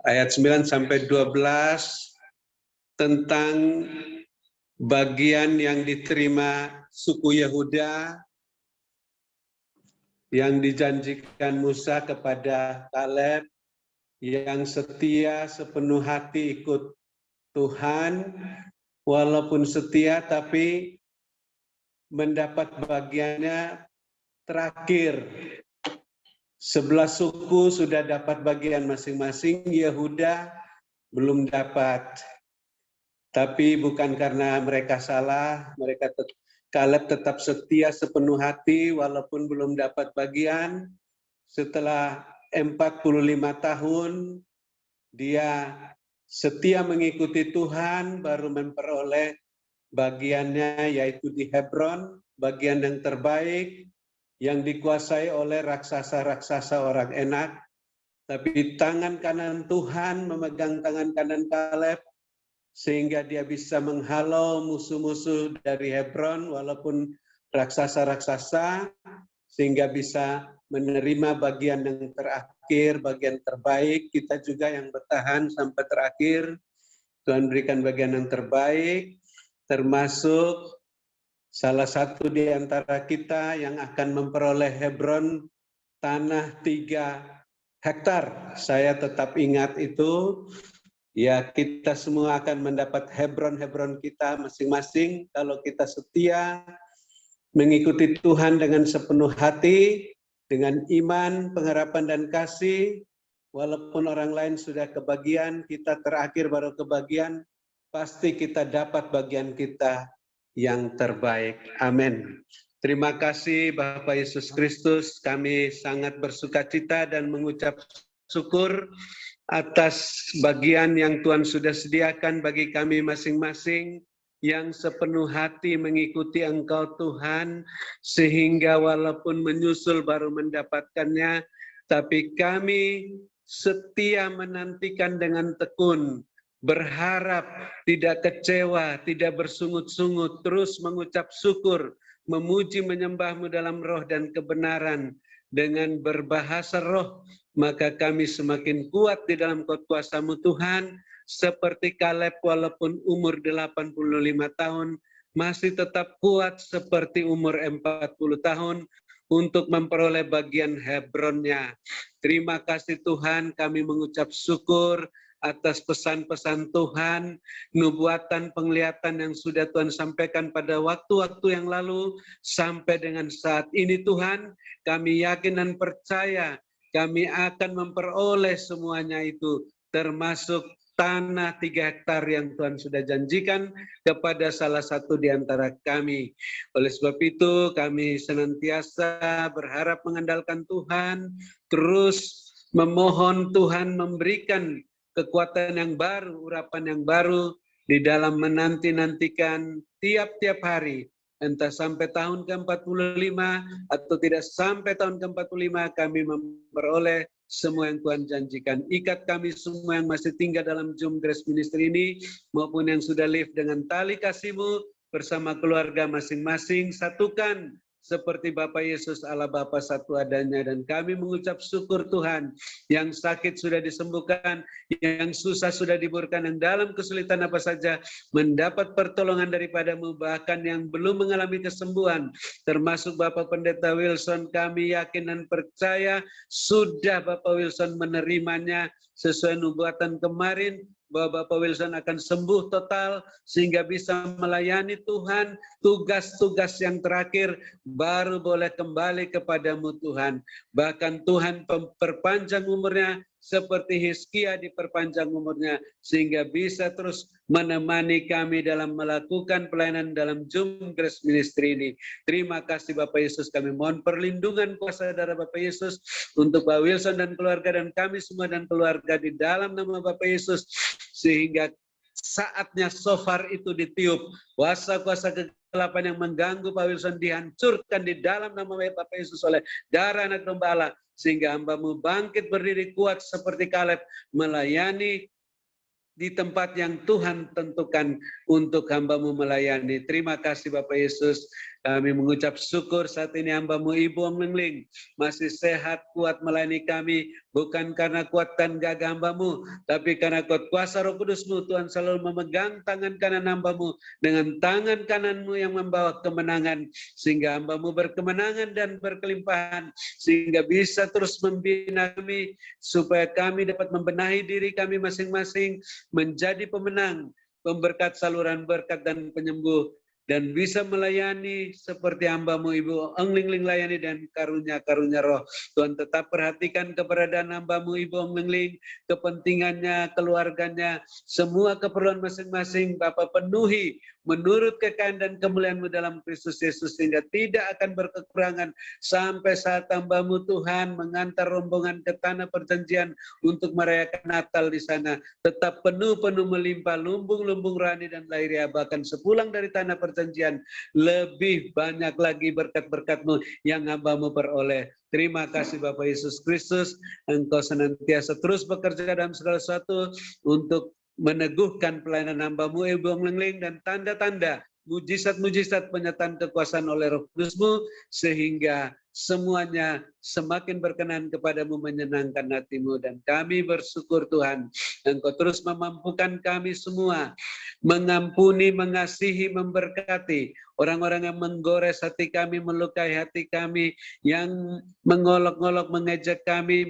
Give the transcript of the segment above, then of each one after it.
ayat 9 sampai 12 tentang bagian yang diterima suku Yehuda yang dijanjikan Musa kepada Kaleb yang setia sepenuh hati ikut Tuhan, walaupun setia tapi mendapat bagiannya terakhir. 11 suku sudah dapat bagian masing-masing, Yehuda belum dapat. Tapi bukan karena mereka salah, Kaleb tetap setia sepenuh hati walaupun belum dapat bagian. Setelah 45 tahun, dia setia mengikuti Tuhan, baru memperoleh bagiannya yaitu di Hebron, bagian yang terbaik yang dikuasai oleh raksasa-raksasa orang Enak. Tapi tangan kanan Tuhan memegang tangan kanan Kaleb, sehingga dia bisa menghalau musuh-musuh dari Hebron walaupun raksasa-raksasa, sehingga bisa menerima bagian yang terakhir, bagian terbaik. Kita juga yang bertahan sampai terakhir, Tuhan berikan bagian yang terbaik, termasuk salah satu di antara kita yang akan memperoleh Hebron, tanah 3 hektar. Saya tetap ingat itu. Ya, kita semua akan mendapat Hebron kita masing-masing kalau kita setia mengikuti Tuhan dengan sepenuh hati, dengan iman, pengharapan, dan kasih. Walaupun orang lain sudah kebagian, kita terakhir baru kebagian, pasti kita dapat bagian kita yang terbaik. Amin. Terima kasih Bapak Yesus Kristus, kami sangat bersukacita dan mengucap syukur atas bagian yang Tuhan sudah sediakan bagi kami masing-masing yang sepenuh hati mengikuti Engkau Tuhan, sehingga walaupun menyusul baru mendapatkannya, tapi kami setia menantikan dengan tekun, berharap, tidak kecewa, tidak bersungut-sungut, terus mengucap syukur, memuji menyembah-Mu dalam roh dan kebenaran, dengan berbahasa roh, maka kami semakin kuat di dalam kuasa-Mu Tuhan, seperti Kaleb walaupun umur 85 tahun, masih tetap kuat seperti umur 40 tahun, untuk memperoleh bagian Hebronnya. Terima kasih Tuhan, kami mengucap syukur atas pesan-pesan Tuhan, nubuatan penglihatan yang sudah Tuhan sampaikan pada waktu-waktu yang lalu, sampai dengan saat ini Tuhan, kami yakin dan percaya, kami akan memperoleh semuanya itu, termasuk tanah 3 hektar yang Tuhan sudah janjikan kepada salah satu di antara kami. Oleh sebab itu kami senantiasa berharap mengandalkan Tuhan, terus memohon Tuhan memberikan kekuatan yang baru, urapan yang baru di dalam menanti-nantikan tiap-tiap hari. Entah sampai tahun ke-45 atau tidak sampai tahun ke-45, kami memperoleh semua yang Tuhan janjikan. Ikat kami semua yang masih tinggal dalam Zoom Grace Ministry ini, maupun yang sudah live dengan tali kasih-Mu bersama keluarga masing-masing, satukan seperti Bapa Yesus Allah Bapa satu adanya. Dan kami mengucap syukur Tuhan, yang sakit sudah disembuhkan, yang susah sudah diburkan, yang dalam kesulitan apa saja mendapat pertolongan daripada-Mu, bahkan yang belum mengalami kesembuhan, termasuk Bapak Pendeta Wilson, kami yakin dan percaya sudah Bapak Wilson menerimanya sesuai nubuatan kemarin, bahwa Bapak Wilson akan sembuh total sehingga bisa melayani Tuhan. Tugas-tugas yang terakhir baru boleh kembali kepada-Mu Tuhan. Bahkan Tuhan perpanjang umurnya seperti Hizkia diperpanjang umurnya, sehingga bisa terus menemani kami dalam melakukan pelayanan dalam Zoom Grace Ministry ini. Terima kasih Bapak Yesus, kami mohon perlindungan kuasa darah Bapak Yesus untuk Pak Wilson dan keluarga, dan kami semua dan keluarga di dalam nama Bapak Yesus, sehingga saatnya shofar itu ditiup, kuasa-kuasa kegelapan yang mengganggu Pak Wilson dihancurkan di dalam nama Bapak Yesus oleh darah Anak Domba Allah, sehingga hamba-Mu bangkit berdiri kuat seperti Kaleb, melayani di tempat yang Tuhan tentukan untuk hamba-Mu melayani. Terima kasih Bapak Yesus, Kami mengucap syukur saat ini hamba-Mu Ibu Ong Lingling masih sehat, kuat melayani kami, bukan karena kuat dan gagah hamba-Mu, tapi karena kuat kuasa Roh Kudus-Mu. Tuhan selalu memegang tangan kanan hamba-Mu dengan tangan kanan-Mu yang membawa kemenangan, sehingga hamba-Mu berkemenangan dan berkelimpahan, sehingga bisa terus membina kami, supaya kami dapat membenahi diri kami masing-masing menjadi pemenang, pemberkat saluran berkat dan penyembuh, dan bisa melayani seperti hamba-Mu Ibu Ong Lingling layani dan karunia-karunia roh. Tuhan tetap perhatikan keberadaan hamba-Mu Ibu Ong Lingling, kepentingannya, keluarganya, semua keperluan masing-masing Bapa penuhi menurut kekayaan dan kemuliaan-Mu dalam Kristus Yesus, sehingga tidak akan berkekurangan sampai saat hamba-Mu Tuhan mengantar rombongan ke tanah perjanjian untuk merayakan Natal di sana. Tetap penuh-penuh melimpah, lumbung-lumbung rohani dan lahiriah, bahkan sepulang dari tanah perjanjian lebih banyak lagi berkat-berkat-Mu yang hamba-Mu peroleh. Terima kasih Bapak Yesus Kristus, Engkau senantiasa terus bekerja dalam segala sesuatu untuk meneguhkan pelayanan hamba-Mu Ibu Ong Lingling, dan tanda-tanda mujizat-mujizat penyertaan kekuasaan oleh Roh Kudus-Mu, sehingga semuanya semakin berkenan kepadamu, menyenangkan hatimu. Dan kami bersyukur Tuhan, Engkau terus memampukan kami semua mengampuni, mengasihi, memberkati orang-orang yang menggores hati kami, melukai hati kami, yang mengolok-olok, mengejek kami,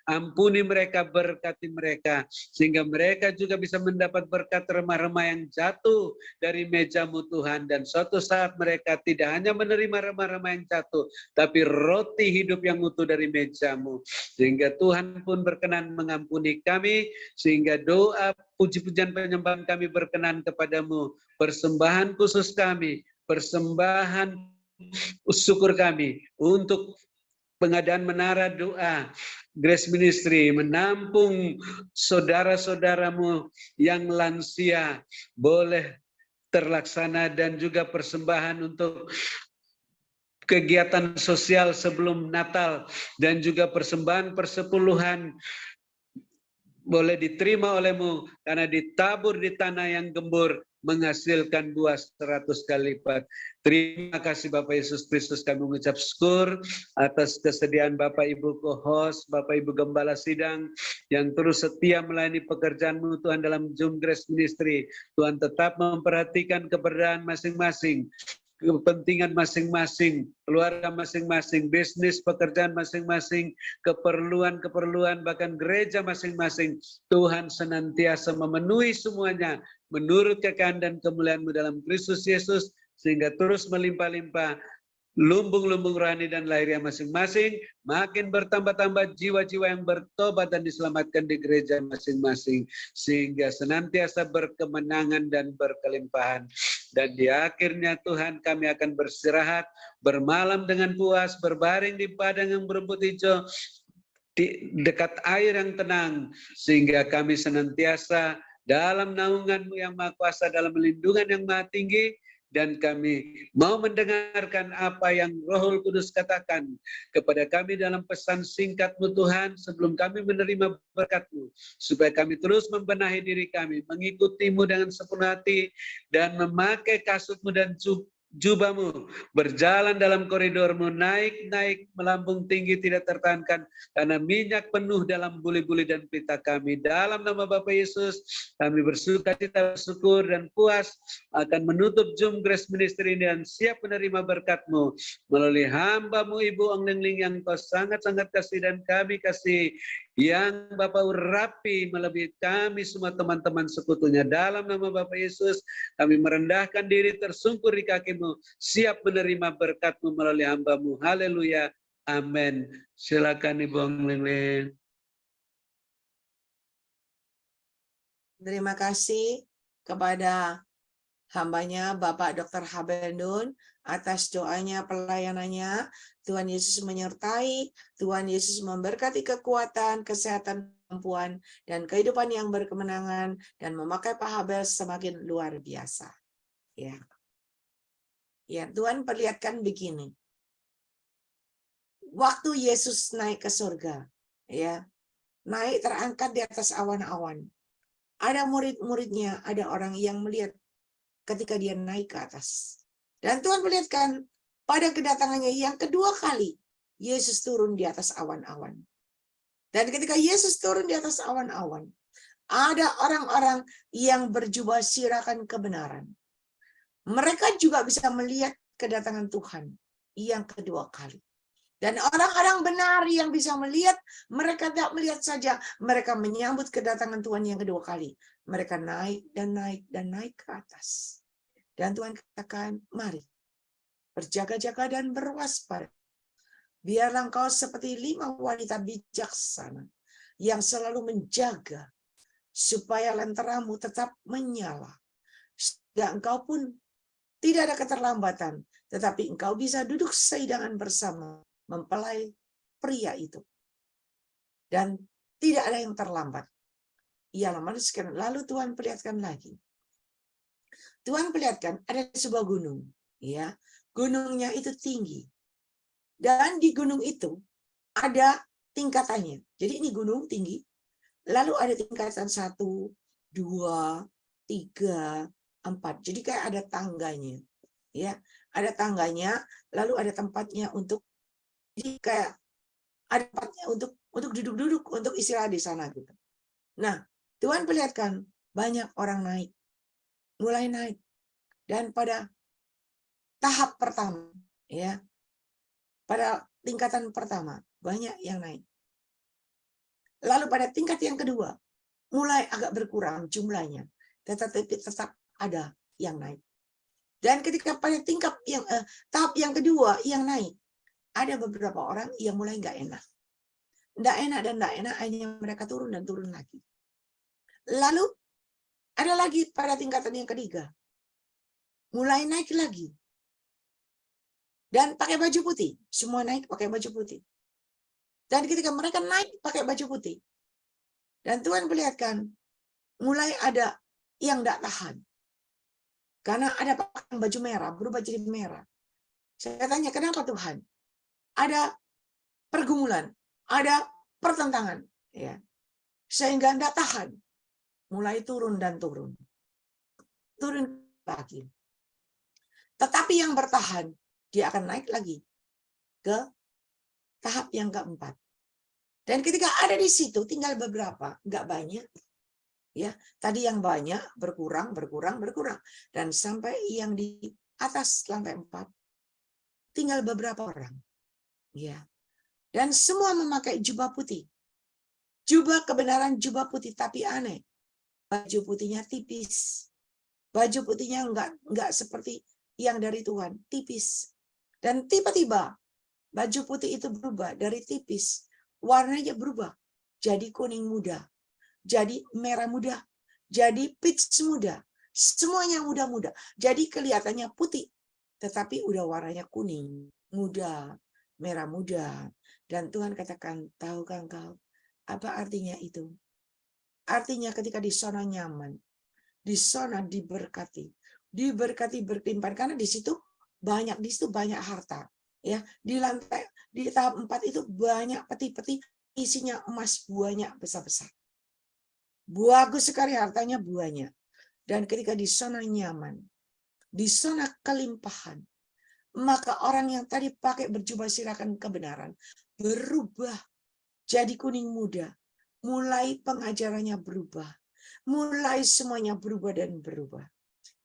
ampuni mereka, berkati mereka, sehingga mereka juga bisa mendapat berkat remah-remah yang jatuh dari meja-Mu Tuhan. Dan suatu saat mereka tidak hanya menerima remah-remah yang jatuh, tapi roti hidup yang utuh dari meja-Mu, sehingga Tuhan pun berkenan mengampuni kami, sehingga doa, puji-pujian, penyembahan kami berkenan kepadamu. Persembahan khusus kami, persembahan syukur kami untuk pengadaan menara doa Grace Ministry, menampung saudara-saudaramu yang lansia boleh terlaksana, dan juga persembahan untuk kegiatan sosial sebelum Natal, dan juga persembahan persepuluhan boleh diterima oleh-Mu, karena ditabur di tanah yang gembur menghasilkan buah 100 kali lipat. Terima kasih Bapak Yesus Kristus, kami mengucap syukur atas kesediaan Bapak Ibu co-host, Bapak Ibu Gembala Sidang yang terus setia melayani pekerjaan-Mu Tuhan dalam Zoom Grace Ministry. Tuhan tetap memperhatikan keberadaan masing-masing, kepentingan masing-masing, keluarga masing-masing, bisnis, pekerjaan masing-masing, keperluan-keperluan, bahkan gereja masing-masing. Tuhan senantiasa memenuhi semuanya menurut kekayaan dan kemuliaan-Mu dalam Kristus Yesus, sehingga terus melimpah-limpah lumbung-lumbung rohani dan lahiriah masing-masing, makin bertambah-tambah jiwa-jiwa yang bertobat dan diselamatkan di gereja masing-masing, sehingga senantiasa berkemenangan dan berkelimpahan. Dan di akhirnya Tuhan, kami akan beristirahat, bermalam dengan puas, berbaring di padang yang berumput hijau, di dekat air yang tenang, sehingga kami senantiasa dalam naungan-Mu yang Maha Kuasa, dalam lindungan yang Maha Tinggi. Dan kami mau mendengarkan apa yang Roh Kudus katakan kepada kami dalam pesan singkat-Mu Tuhan, sebelum kami menerima berkat-Mu, supaya kami terus membenahi diri kami, mengikuti-Mu dengan sepenuh hati, dan memakai kasut-Mu dan jubah-Mu, berjalan dalam koridor-Mu, naik-naik melambung tinggi tidak tertahankan, karena minyak penuh dalam buli-buli dan pita kami. Dalam nama Bapa Yesus, kami bersuka cita, bersyukur, dan puas akan menutup Zoom Grace Ministry ini, dan siap menerima berkat-Mu melalui hamba-Mu Ibu Ong Lingling yang Kau sangat-sangat kasih dan kami kasih, yang Bapak urapi melebihi kami semua teman-teman sekutunya. Dalam nama Bapak Yesus, kami merendahkan diri, tersungkur di kaki-Mu, siap menerima berkat-Mu melalui hamba-Mu. Haleluya. Amin. Silakan Ibu Ong Lingling. Terima kasih kepada hambanya Bapak Dr. Habel Nun atas doanya, pelayanannya. Tuhan Yesus menyertai, Tuhan Yesus memberkati kekuatan, kesehatan, kemampuan, dan kehidupan yang berkemenangan, dan memakai Pak Habel semakin luar biasa. Ya, Tuhan perlihatkan begini. Waktu Yesus naik ke surga, ya, naik terangkat di atas awan-awan. Ada murid-muridnya, ada orang yang melihat ketika dia naik ke atas. Dan Tuhan perlihatkan pada kedatangannya yang kedua kali, Yesus turun di atas awan-awan. Dan ketika Yesus turun di atas awan-awan, ada orang-orang yang berjubah sirahkan kebenaran. Mereka juga bisa melihat kedatangan Tuhan yang kedua kali. Dan orang-orang benar yang bisa melihat, mereka tidak melihat saja, mereka menyambut kedatangan Tuhan yang kedua kali. Mereka naik dan naik dan naik ke atas. Dan Tuhan katakan, mari, berjaga-jaga dan berwaspada. Biarlah engkau seperti 5 wanita bijaksana yang selalu menjaga supaya lenteramu tetap menyala. Sehingga engkau pun tidak ada keterlambatan, tetapi engkau bisa duduk sehidangan bersama mempelai pria itu. Dan tidak ada yang terlambat. Ialah manusia. Lalu Tuhan perlihatkan lagi. Tuhan perlihatkan ada sebuah gunung. Ya, gunungnya itu tinggi. Dan di gunung itu ada tingkatannya. Jadi ini gunung tinggi. Lalu ada tingkatan 1, 2, 3, 4. Jadi kayak ada tangganya. Ya, ada tangganya, lalu ada tempatnya untuk, jadi kayak ada tempatnya untuk duduk-duduk, untuk istirahat di sana gitu. Nah, Tuhan perlihatkan banyak orang naik, mulai naik, dan pada tahap pertama, ya, pada tingkatan pertama banyak yang naik. Lalu pada tingkat yang kedua mulai agak berkurang jumlahnya, tetapi tetap ada yang naik. Dan ketika pada tingkat yang tahap yang kedua yang naik, ada beberapa orang yang mulai nggak enak. Nggak enak dan nggak enak, hanya mereka turun dan turun lagi. Lalu ada lagi pada tingkatan yang ketiga, mulai naik lagi. Dan pakai baju putih, semua naik pakai baju putih. Dan ketika mereka naik pakai baju putih, dan Tuhan perlihatkan, mulai ada yang nggak tahan. Karena ada pakai baju merah, berubah jadi merah. Saya tanya, kenapa Tuhan? Ada pergumulan, ada pertentangan, ya, sehingga tidak tahan, mulai turun dan turun lagi. Tetapi yang bertahan, dia akan naik lagi ke tahap yang keempat. Dan ketika ada di situ, tinggal beberapa, nggak banyak, ya. Tadi yang banyak berkurang, dan sampai yang di atas lantai 4, tinggal beberapa orang, ya. Dan semua memakai jubah putih. Jubah kebenaran, jubah putih, tapi aneh. Baju putihnya tipis. Baju putihnya enggak seperti yang dari Tuhan, tipis. Dan tiba-tiba baju putih itu berubah dari tipis, warnanya berubah jadi kuning muda, jadi merah muda, jadi peach muda. Semuanya muda-muda. Jadi kelihatannya putih, tetapi udah warnanya kuning, muda, merah muda. Dan Tuhan katakan, tahukah engkau apa artinya itu? Artinya ketika di sana nyaman, di sana diberkati berlimpah, karena di situ banyak harta, ya. Di lantai di tahap 4 itu banyak peti-peti isinya emas banyak besar-besar. Bagus sekali hartanya banyak. Dan ketika di sana nyaman, di sana kelimpahan, maka orang yang tadi pakai berjubah sirahkan kebenaran berubah jadi kuning muda. Mulai pengajarannya berubah. Mulai semuanya berubah dan berubah.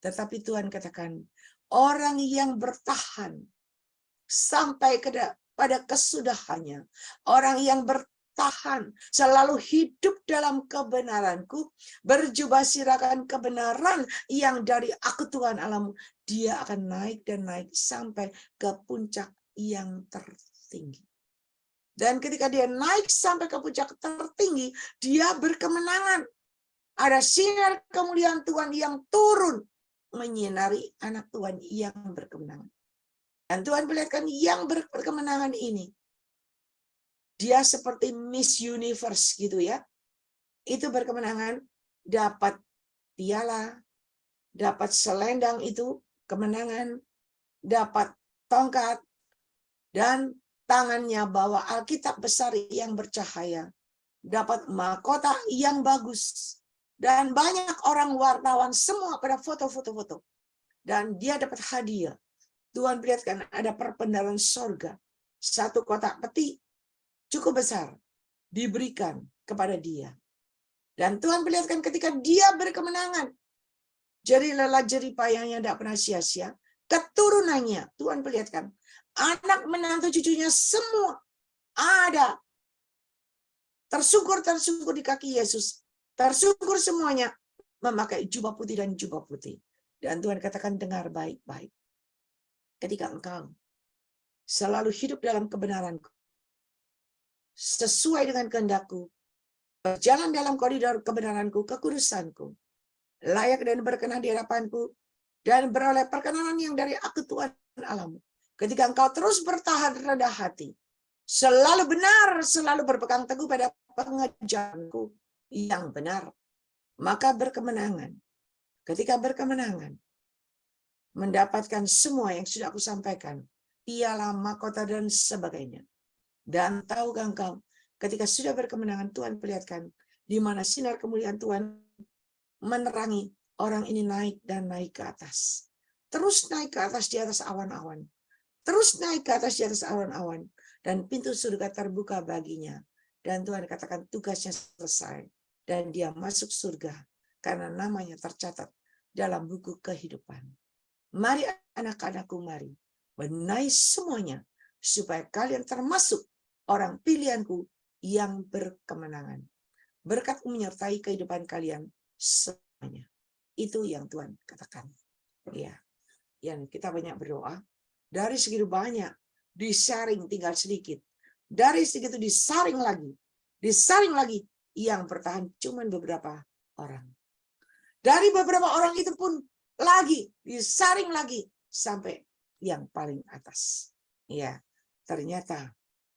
Tetapi Tuhan katakan, orang yang bertahan sampai pada kesudahannya, orang yang bertahan selalu hidup dalam kebenaranku, berjubah sirahkan kebenaran yang dari aku Tuhan Allahmu, dia akan naik dan naik sampai ke puncak yang tertinggi. Dan ketika dia naik sampai ke puncak tertinggi, dia berkemenangan. Ada sinar kemuliaan Tuhan yang turun menyinari anak Tuhan yang berkemenangan. Dan Tuhan perlihatkan yang berkemenangan ini, dia seperti Miss Universe gitu ya. Itu berkemenangan, dapat piala, dapat selendang itu kemenangan, dapat tongkat, dan tangannya bawa Alkitab besar yang bercahaya, dapat mahkota yang bagus, dan banyak orang wartawan semua pada foto-foto, dan dia dapat hadiah. Tuhan perlihatkan ada perpendaran sorga. Satu kotak peti cukup besar diberikan kepada dia. Dan Tuhan perlihatkan ketika dia berkemenangan, jerih lelah jerih payahnya tidak pernah sia-sia. Keturunannya, Tuhan perlihatkan, anak menantu cucunya semua ada tersungkur di kaki Yesus. Tersungkur semuanya memakai jubah putih dan jubah putih. Dan Tuhan katakan, dengar baik-baik. Ketika engkau selalu hidup dalam kebenaranku, sesuai dengan kehendakku, berjalan dalam koridor kebenaranku, kekudusanku, layak dan berkenan di hadapanku, dan beroleh perkenanan yang dari aku Tuhan Allahmu. Ketika engkau terus bertahan rendah hati, selalu benar, selalu berpegang teguh pada pengajaranku yang benar, maka berkemenangan. Ketika berkemenangan, mendapatkan semua yang sudah aku sampaikan, ialah mahkota dan sebagainya. Dan tahukah engkau, ketika sudah berkemenangan, Tuhan perlihatkan di mana sinar kemuliaan Tuhan menerangi orang ini naik dan naik ke atas. Terus naik ke atas di atas awan-awan. Terus naik ke atas di atas awan-awan. Dan pintu surga terbuka baginya. Dan Tuhan katakan tugasnya selesai. Dan dia masuk surga karena namanya tercatat dalam buku kehidupan. Mari anak-anakku, mari benahi semuanya supaya kalian termasuk orang pilihanku yang berkemenangan. Berkat menyertai kehidupan kalian semuanya. Itu yang Tuhan katakan. Ya, yang kita banyak berdoa. Dari segitu banyak, disaring tinggal sedikit. Dari segitu disaring lagi. Disaring lagi. Yang bertahan cuma beberapa orang. Dari beberapa orang itu pun lagi, disaring lagi. Sampai yang paling atas. Ya, ternyata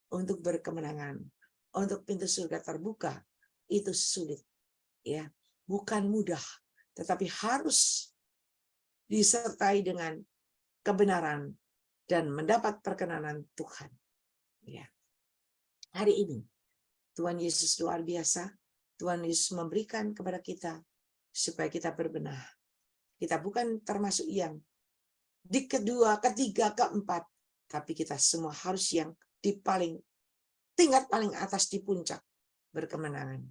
untuk berkemenangan, untuk pintu surga terbuka, itu sulit. Ya, bukan mudah, tetapi harus disertai dengan kebenaran dan mendapat perkenanan Tuhan. Ya. Hari ini Tuhan Yesus luar biasa. Tuhan Yesus memberikan kepada kita supaya kita berbenah. Kita bukan termasuk yang di kedua, ketiga, keempat, tapi kita semua harus yang di tingkat paling atas di puncak berkemenangan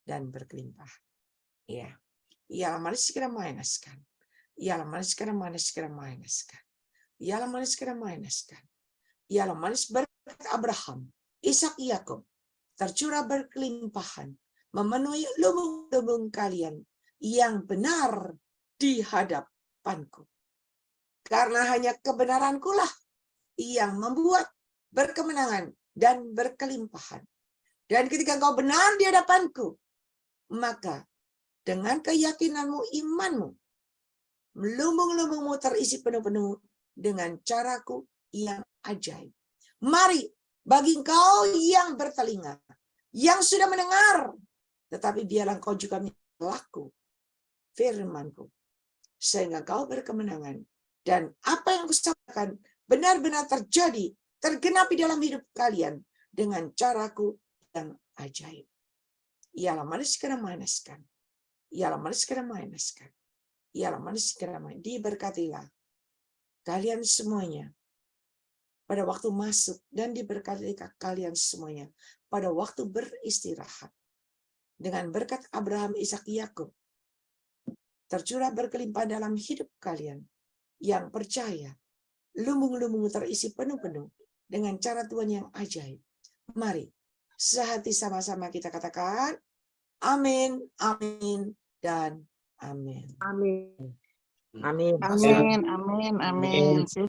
dan berkelimpah. Ya. Ialah manis segera mainaskan. Ialah manis segera mainaskan. Ialah manis segera mainaskan. Ialah manis berkat Abraham, Ishak, Yakub tercurah berkelimpahan, memenuhi lubung-lubung kalian yang benar di hadapanku. Karena hanya kebenaranku lah yang membuat berkemenangan dan berkelimpahan. Dan ketika engkau benar di hadapanku, maka dengan keyakinanmu, imanmu, lumbung-lumbungmu terisi penuh-penuh dengan caraku yang ajaib. Mari, bagi engkau yang bertelinga, yang sudah mendengar, tetapi biarlah engkau juga melaku firmanku, sehingga engkau berkemenangan. Dan apa yang kusampaikan benar-benar terjadi, tergenapi dalam hidup kalian dengan caraku yang ajaib. Ialah manis segera manaskan. Ialah manis segera manaskan. Ialah manis segera manaskan. Diberkatilah kalian semuanya pada waktu masuk, dan diberkati kalian semuanya pada waktu beristirahat. Dengan berkat Abraham, Ishak, Yakub tercurah berkelimpah dalam hidup kalian yang percaya, lumbung-lumbung terisi penuh-penuh dengan cara Tuhan yang ajaib. Mari sehati sama-sama kita katakan amin, amin, dan amin. Amin. Amin. Amin, amin, amin.